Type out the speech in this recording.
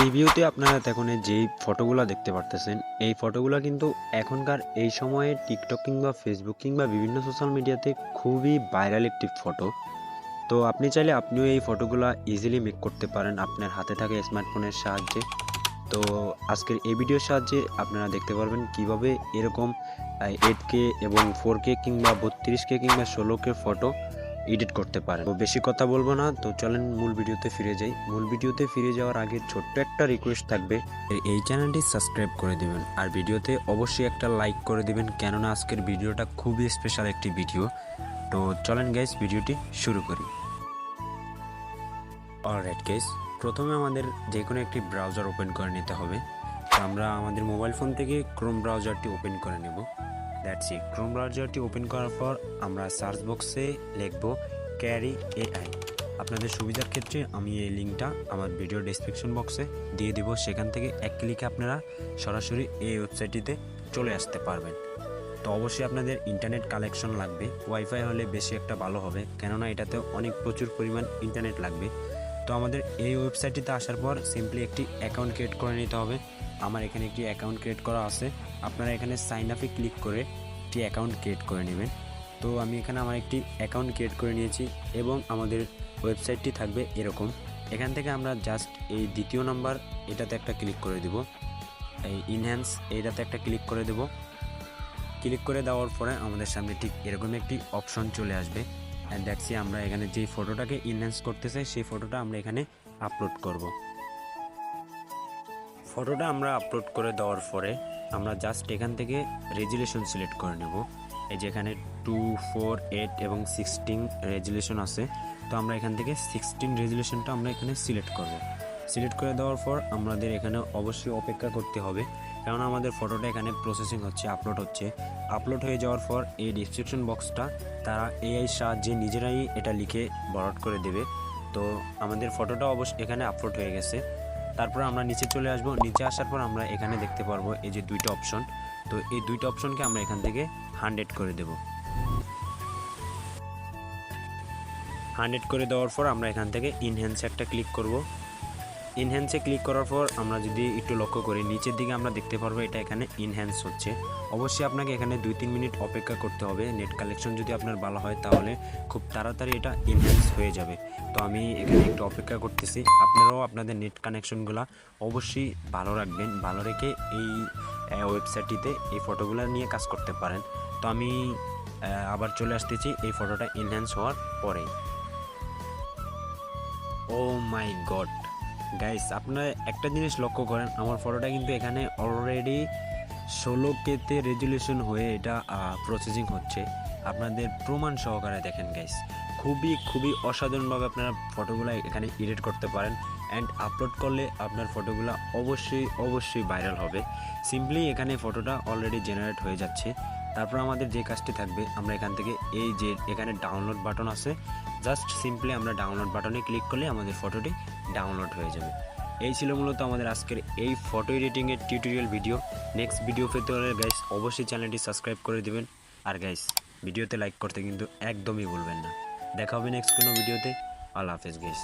এই ভিউতে আপনারা এখন যেই ফটোগুলো দেখতে পারতেছেন, এই ফটোগুলো কিন্তু এখনকার এই সময়ে টিকটক কিংবা ফেসবুক কিংবা বিভিন্ন সোশ্যাল মিডিয়াতে খুবই ভাইরাল একটি ফটো। তো আপনি চাইলে আপনিও এই ফটোগুলো ইজিলি মেক করতে পারেন আপনার হাতে থাকা স্মার্টফোনের সাহায্যে। তো আজকের এই ভিডিওর সাহায্যে আপনারা দেখতে পারবেন কিভাবে এরকম 8K এবং 4K কিংবা 32K কিংবা 16K ফটো এডিট করতে পারেন। তো বেশি কথা বলবো না, তো চলেন মূল ভিডিওতে ফিরে যাই। মূল ভিডিওতে ফিরে যাওয়ার আগে ছোট্ট একটা রিকোয়েস্ট থাকবে, এই চ্যানেলটি সাবস্ক্রাইব করে দিবেন আর ভিডিওতে অবশ্যই একটা লাইক করে দিবেন, কেননা আজকের ভিডিওটা খুবই স্পেশাল একটি ভিডিও। তো চলেন গাইস ভিডিওটি শুরু করি। অলরাইট গাইস, প্রথমে আমাদের যে কোনো একটি ব্রাউজার ওপেন করে নিতে হবে। তো আমরা আমাদের মোবাইল ফোন থেকে ক্রোম ব্রাউজারটি ওপেন করে নেব। That's it. ক্রোম ব্রাউজারটি ওপেন করার পর আমরা সার্চ বক্সে লিখব ক্যারি এআই। আপনাদের সুবিধার ক্ষেত্রে আমি এই লিঙ্কটা আমার ভিডিও ডেসক্রিপশন বক্সে দিয়ে দেব, সেখান থেকে এক ক্লিকে আপনারা সরাসরি এই ওয়েবসাইটটিতে চলে আসতে পারবেন। তো অবশ্যই আপনাদের ইন্টারনেট কানেকশন লাগবে, ওয়াইফাই হলে বেশি একটা ভালো হবে, কেননা এটাতে অনেক প্রচুর পরিমাণ ইন্টারনেট লাগবে। তো আমাদের এই ওয়েবসাইটটিতে আসার পর সিম্পলি একটি অ্যাকাউন্ট ক্রিয়েট করে নিতে হবে। আমার এখানে একটি অ্যাকাউন্ট ক্রিয়েট করা আছে, আপনারা এখানে সাইন আপে ক্লিক করে একটি অ্যাকাউন্ট ক্রিয়েট করে নেবেন। তো আমি এখানে আমার একটি অ্যাকাউন্ট ক্রিয়েট করে নিয়েছি এবং আমাদের ওয়েবসাইটটি থাকবে এরকম। এখান থেকে আমরা জাস্ট এই দ্বিতীয় নাম্বার এটাতে একটা ক্লিক করে দেব, এই ইনহ্যান্স এইটাতে একটা ক্লিক করে দেব। ক্লিক করে দেওয়ার পরে আমাদের সামনে ঠিক এরকম একটি অপশন চলে আসবে। অ্যান্ড দেখছি আমরা এখানে যেই ফটোটাকে ইনহ্যান্স করতে চাই সেই ফটোটা আমরা এখানে আপলোড করব। ফটোটা আমরা আপলোড করে দেওয়ার পরে আমরা জাস্ট এখান থেকে রেজুলেশন সিলেক্ট করে নেব। এই যে এখানে 2, 4, 8 এবং 16 রেজুলেশন আছে। তো আমরা এখান থেকে 16 রেজুলেশনটা আমরা এখানে সিলেক্ট করব। সিলেক্ট করে দেওয়ার পর আমাদের এখানে অবশ্যই অপেক্ষা করতে হবে, কারণ আমাদের ফটোটা এখানে প্রসেসিং হচ্ছে, আপলোড হচ্ছে। আপলোড হয়ে যাওয়ার পর এই ডিসক্রিপশন বক্সটা তারা এআই সাহায্যে নিজেরাই এটা লিখে বরাদ করে দেবে। তো আমাদের ফটোটা অবশ্যই এখানে আপলোড হয়ে গেছে। তারপর আমরা নিচে চলে আসব। নিচে আসার পর আমরা এখানে দেখতে পারবো এই যে দুইটা অপশন। তো এই দুইটা অপশনকে আমরা এখান থেকে 100 করে দেব। 100 করে দেওয়ার পর আমরা এখান থেকে ইনহ্যান্সে একটা ক্লিক করব। ইনহ্যান্সে ক্লিক করার পর আমরা যদি একটু লক্ষ্য করি নিচের দিকে আমরা দেখতে পারবো এটা এখানে ইনহ্যান্স হচ্ছে। অবশ্যই আপনাকে এখানে 2-3 মিনিট অপেক্ষা করতে হবে। নেট কালেকশন যদি আপনার ভালো হয় তাহলে খুব তাড়াতাড়ি এটা ইনহ্যান্স হয়ে যাবে। তো আমি এখানে একটু অপেক্ষা করতেছি। আপনারাও আপনাদের নেট কানেকশনগুলো অবশ্যই ভালো রাখবেন, ভালো রেখে এই ওয়েবসাইটটিতে এই ফটোগুলো নিয়ে কাজ করতে পারেন। তো আমি আবার চলে আসতেছি এই ফটোটা ইনহ্যান্স হওয়ার পরেই। ও মাই গড গাইস, আপনারা একটা জিনিস লক্ষ্য করেন, আমার ফটোটা কিন্তু এখানে অলরেডি 16K রেজুলেশন হয়ে এটা প্রসেসিং হচ্ছে। আপনাদের প্রমাণ সহকারে দেখেন গাইস, খুবই অসাধারণভাবে আপনারা ফটোগুলো এখানে এডিট করতে পারেন। অ্যান্ড আপলোড করলে আপনার ফটোগুলো অবশ্যই ভাইরাল হবে। সিম্পলি এখানে ফটোটা অলরেডি জেনারেট হয়ে যাচ্ছে। তারপর আমাদের যে কাজটি থাকবে, আমরা এখান থেকে এই যে এখানে ডাউনলোড বাটন আছে, জাস্ট সিম্পলি আমরা ডাউনলোড বাটনে ক্লিক করলে আমাদের ফটোটি ডাউনলোড হয়ে যাবে। এই ছিল মূলত আমাদের আজকের এই ফটো এডিটিংয়ের টিউটোরিয়াল ভিডিও। নেক্সট ভিডিও পেতে হলে গাইস অবশ্যই চ্যানেলটি সাবস্ক্রাইব করে দিবেন। আর গাইস ভিডিওতে লাইক করতে কিন্তু একদমই ভুলবেন না। দেখা হবে নেক্সট কোনো ভিডিওতে। আল্লাহ হাফেজ গাইস।